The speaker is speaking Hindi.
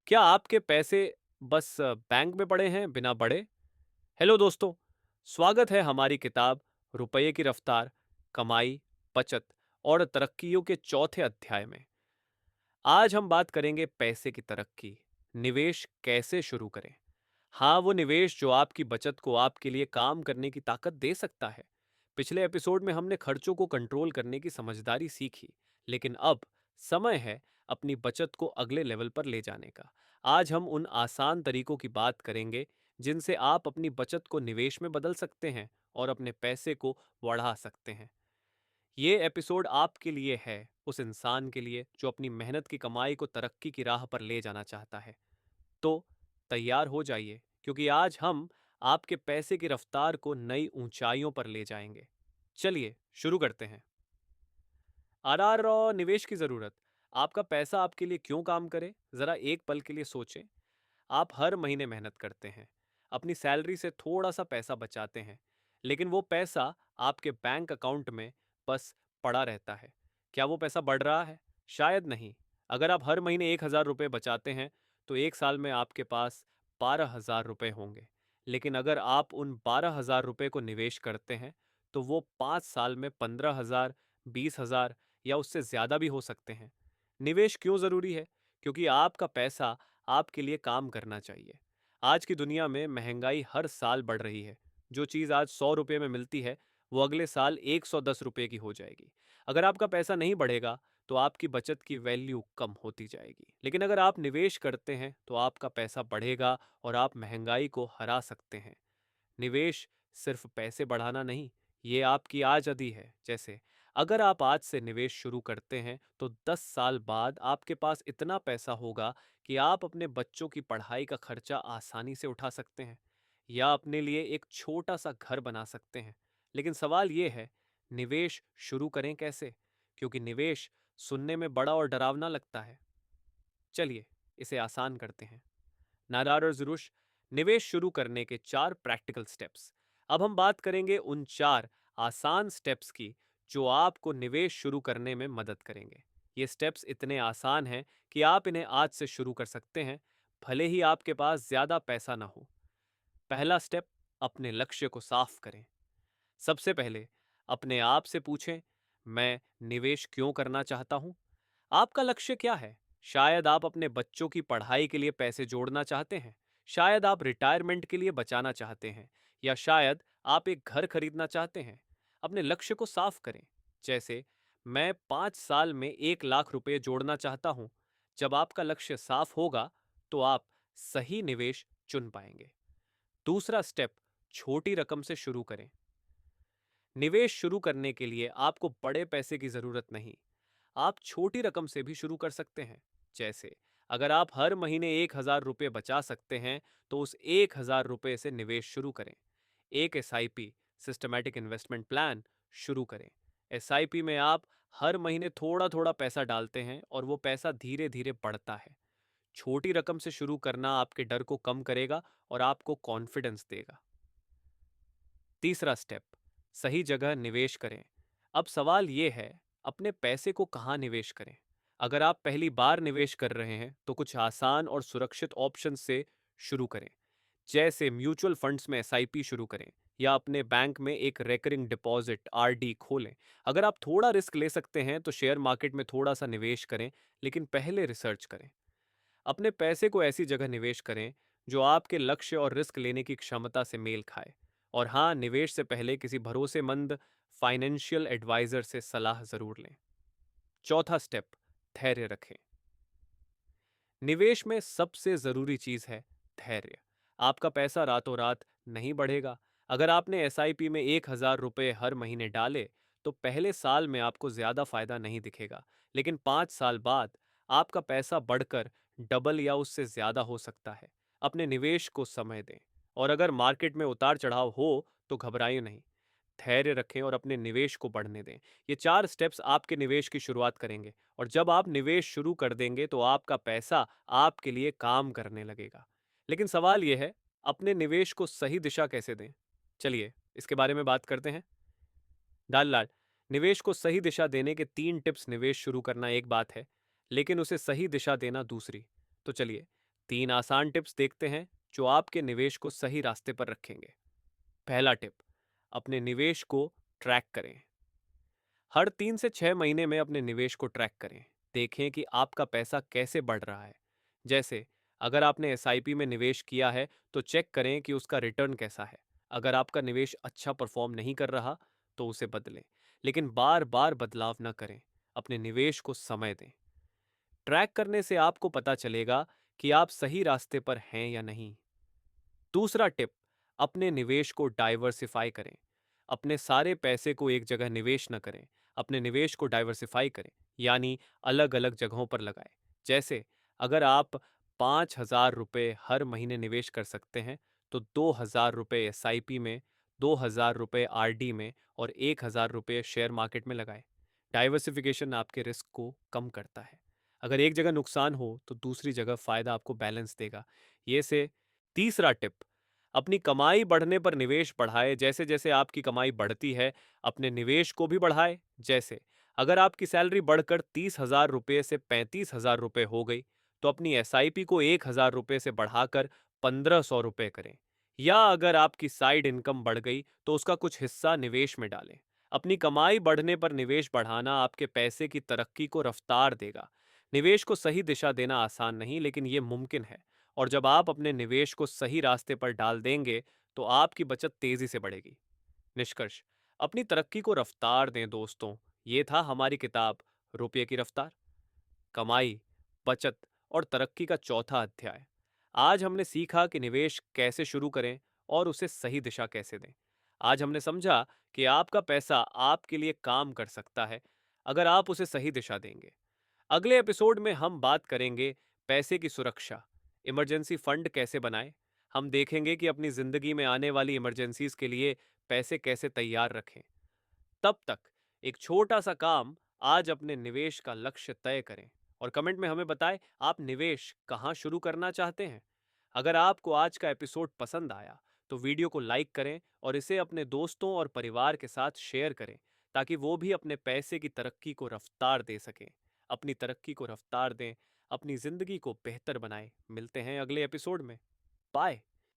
क्या आपके पैसे बस बैंक में पड़े हैं बिना बढ़े? हेलो दोस्तों, स्वागत है हमारी किताब रुपये की रफ्तार, कमाई, बचत और तरक्कियों के चौथे अध्याय में। आज हम बात करेंगे पैसे की तरक्की, निवेश कैसे शुरू करें। हाँ, वो निवेश जो आपकी बचत को आपके लिए काम करने की ताकत दे सकता है। पिछले एपिसोड में हमने खर्चों को कंट्रोल करने की समझदारी सीखी, लेकिन अब समय है अपनी बचत को अगले लेवल पर ले जाने का। आज हम उन आसान तरीकों की बात करेंगे जिनसे आप अपनी बचत को निवेश में बदल सकते हैं और अपने पैसे को बढ़ा सकते हैं। ये एपिसोड आपके लिए है, उस इंसान के लिए जो अपनी मेहनत की कमाई को तरक्की की राह पर ले जाना चाहता है। तो तैयार हो जाइए, क्योंकि आज हम आपके पैसे की रफ्तार को नई ऊंचाइयों पर ले जाएंगे। चलिए शुरू करते हैं। आरआर और निवेश की जरूरत। आपका पैसा आपके लिए क्यों काम करे, जरा एक पल के लिए सोचें। आप हर महीने मेहनत करते हैं, अपनी सैलरी से थोड़ा सा पैसा बचाते हैं, लेकिन वो पैसा आपके बैंक अकाउंट में बस पड़ा रहता है। क्या वो पैसा बढ़ रहा है? शायद नहीं। अगर आप हर महीने 1,000 रुपये बचाते हैं तो एक साल में आपके पास 12,000 रुपये होंगे। लेकिन अगर आप उन 12,000 रुपये को निवेश करते हैं तो वो 5 साल में 15,000, 20,000 या उससे ज़्यादा भी हो सकते हैं। निवेश क्यों ज़रूरी है? क्योंकि आपका पैसा आपके लिए काम करना चाहिए। आज की दुनिया में महंगाई हर साल बढ़ रही है। जो चीज़ आज 100 रुपये में मिलती है वो अगले साल 110 रुपये की हो जाएगी। अगर आपका पैसा नहीं बढ़ेगा तो आपकी बचत की वैल्यू कम होती जाएगी। लेकिन अगर आप निवेश करते हैं तो आपका पैसा बढ़ेगा और आप महंगाई को हरा सकते हैं। निवेश सिर्फ पैसे बढ़ाना नहीं, ये आपकी आज़ादी है। जैसे अगर आप आज से निवेश शुरू करते हैं तो 10 साल बाद आपके पास इतना पैसा होगा कि आप अपने बच्चों की पढ़ाई का खर्चा आसानी से उठा सकते हैं या अपने लिए एक छोटा सा घर बना सकते हैं। लेकिन सवाल ये है, निवेश शुरू करें कैसे? क्योंकि निवेश सुनने में बड़ा और डरावना लगता है। चलिए इसे आसान करते हैं। नादार और ज़ुरुश, निवेश शुरू करने के 4 प्रैक्टिकल स्टेप्स। अब हम बात करेंगे उन 4 आसान स्टेप्स की जो आपको निवेश शुरू करने में मदद करेंगे। ये स्टेप्स इतने आसान हैं कि आप इन्हें आज से शुरू कर सकते हैं, भले ही आपके पास ज़्यादा पैसा ना हो। पहला स्टेप, अपने लक्ष्य को साफ करें। सबसे पहले अपने आप से पूछें, मैं निवेश क्यों करना चाहता हूं? आपका लक्ष्य क्या है? शायद आप अपने बच्चों की पढ़ाई के लिए पैसे जोड़ना चाहते हैं, शायद आप रिटायरमेंट के लिए बचाना चाहते हैं, या शायद आप एक घर खरीदना चाहते हैं। अपने लक्ष्य को साफ करें। जैसे, मैं 5 साल में 1 लाख रुपए जोड़ना चाहता हूं। जब आपका लक्ष्य साफ होगा तो आप सही निवेश चुन पाएंगे। दूसरा स्टेप, छोटी रकम से शुरू करें। निवेश शुरू करने के लिए आपको बड़े पैसे की जरूरत नहीं, आप छोटी रकम से भी शुरू कर सकते हैं। जैसे, अगर आप हर महीने 1,000 रुपये बचा सकते हैं तो उस 1,000 रुपये से निवेश शुरू करें। एक एसआईपी, सिस्टमैटिक इन्वेस्टमेंट प्लान शुरू करें। एसआईपी में आप हर महीने थोड़ा थोड़ा पैसा डालते हैं और वो पैसा धीरे धीरे बढ़ता है। छोटी रकम से शुरू करना आपके डर को कम करेगा और आपको कॉन्फिडेंस देगा। तीसरा स्टेप, सही जगह निवेश करें। अब सवाल ये है, अपने पैसे को कहाँ निवेश करें? अगर आप पहली बार निवेश कर रहे हैं तो कुछ आसान और सुरक्षित ऑप्शन से शुरू करें। जैसे म्यूचुअल फंड्स में एसआईपी शुरू करें या अपने बैंक में एक रेकरिंग डिपॉजिट आरडी खोलें। अगर आप थोड़ा रिस्क ले सकते हैं तो शेयर मार्केट में थोड़ा सा निवेश करें, लेकिन पहले रिसर्च करें। अपने पैसे को ऐसी जगह निवेश करें जो आपके लक्ष्य और रिस्क लेने की क्षमता से मेल खाए। और हाँ, निवेश से पहले किसी भरोसेमंद फाइनेंशियल एडवाइजर से सलाह जरूर लें। चौथा स्टेप, धैर्य रखें। निवेश में सबसे जरूरी चीज है धैर्य। आपका पैसा रातों रात नहीं बढ़ेगा। अगर आपने एसआईपी में 1,000 रुपये हर महीने डाले तो पहले साल में आपको ज्यादा फायदा नहीं दिखेगा, लेकिन 5 साल बाद आपका पैसा बढ़कर डबल या उससे ज्यादा हो सकता है। अपने निवेश को समय दें, और अगर मार्केट में उतार चढ़ाव हो तो घबराइए नहीं। धैर्य रखें और अपने निवेश को बढ़ने दें। ये 4 स्टेप्स आपके निवेश की शुरुआत करेंगे, और जब आप निवेश शुरू कर देंगे तो आपका पैसा आपके लिए काम करने लगेगा। लेकिन सवाल यह है, अपने निवेश को सही दिशा कैसे दें? चलिए इसके बारे में बात करते हैं। दाल लाल, निवेश को सही दिशा देने के 3 टिप्स। निवेश शुरू करना एक बात है, लेकिन उसे सही दिशा देना दूसरी। तो चलिए 3 आसान टिप्स देखते हैं जो आपके निवेश को सही रास्ते पर रखेंगे। पहला टिप, अपने निवेश को ट्रैक करें। हर 3 से 6 महीने में अपने निवेश को ट्रैक करें। देखें कि आपका पैसा कैसे बढ़ रहा है। जैसे अगर आपने एसआईपी में निवेश किया है तो चेक करें कि उसका रिटर्न कैसा है। अगर आपका निवेश अच्छा परफॉर्म नहीं कर रहा तो उसे बदलें, लेकिन बार बार बदलाव न करें। अपने निवेश को समय दें। ट्रैक करने से आपको पता चलेगा कि आप सही रास्ते पर हैं या नहीं। दूसरा टिप, अपने निवेश को डाइवर्सिफाई करें। अपने सारे पैसे को एक जगह निवेश न करें। अपने निवेश को डाइवर्सिफाई करें, यानी अलग अलग जगहों पर लगाएं। जैसे अगर आप 5,000 रुपये हर महीने निवेश कर सकते हैं तो 2,000 रुपये एसआईपी में, 2,000 रुपये आरडी में और 1,000 रुपये शेयर मार्केट में लगाएं। डाइवर्सिफिकेशन आपके रिस्क को कम करता है। अगर एक जगह नुकसान हो तो दूसरी जगह फायदा आपको बैलेंस देगा। ये से तीसरा टिप, अपनी कमाई बढ़ने पर निवेश बढ़ाए। जैसे जैसे आपकी कमाई बढ़ती है अपने निवेश को भी बढ़ाए। जैसे अगर आपकी सैलरी बढ़कर 30,000 रुपये से 35,000 रुपये हो गई तो अपनी एसआईपी को 1,000 रुपये से बढ़ाकर 1,500 रुपये करें। या अगर आपकी साइड इनकम बढ़ गई तो उसका कुछ हिस्सा निवेश में डालें। अपनी कमाई बढ़ने पर निवेश बढ़ाना आपके पैसे की तरक्की को रफ्तार देगा। निवेश को सही दिशा देना आसान नहीं, लेकिन ये मुमकिन है। और जब आप अपने निवेश को सही रास्ते पर डाल देंगे तो आपकी बचत तेजी से बढ़ेगी। निष्कर्ष, अपनी तरक्की को रफ्तार दें दोस्तों। ये था हमारी किताब रुपये की रफ्तार, कमाई, बचत और तरक्की का चौथा अध्याय। आज हमने सीखा कि निवेश कैसे शुरू करें और उसे सही दिशा कैसे दें। आज हमने समझा कि आपका पैसा आपके लिए काम कर सकता है अगर आप उसे सही दिशा देंगे। अगले एपिसोड में हम बात करेंगे पैसे की सुरक्षा, इमरजेंसी फंड कैसे बनाएं। हम देखेंगे कि अपनी जिंदगी में आने वाली इमरजेंसीज के लिए पैसे कैसे तैयार रखें। तब तक एक छोटा सा काम, आज अपने निवेश का लक्ष्य तय करें और कमेंट में हमें बताएं आप निवेश कहां शुरू करना चाहते हैं। अगर आपको आज का एपिसोड पसंद आया तो वीडियो को लाइक करें और इसे अपने दोस्तों और परिवार के साथ शेयर करें ताकि वो भी अपने पैसे की तरक्की को रफ्तार दे सकें। अपनी तरक्की को रफ्तार दें, अपनी जिंदगी को बेहतर बनाएं। मिलते हैं अगले एपिसोड में। बाय।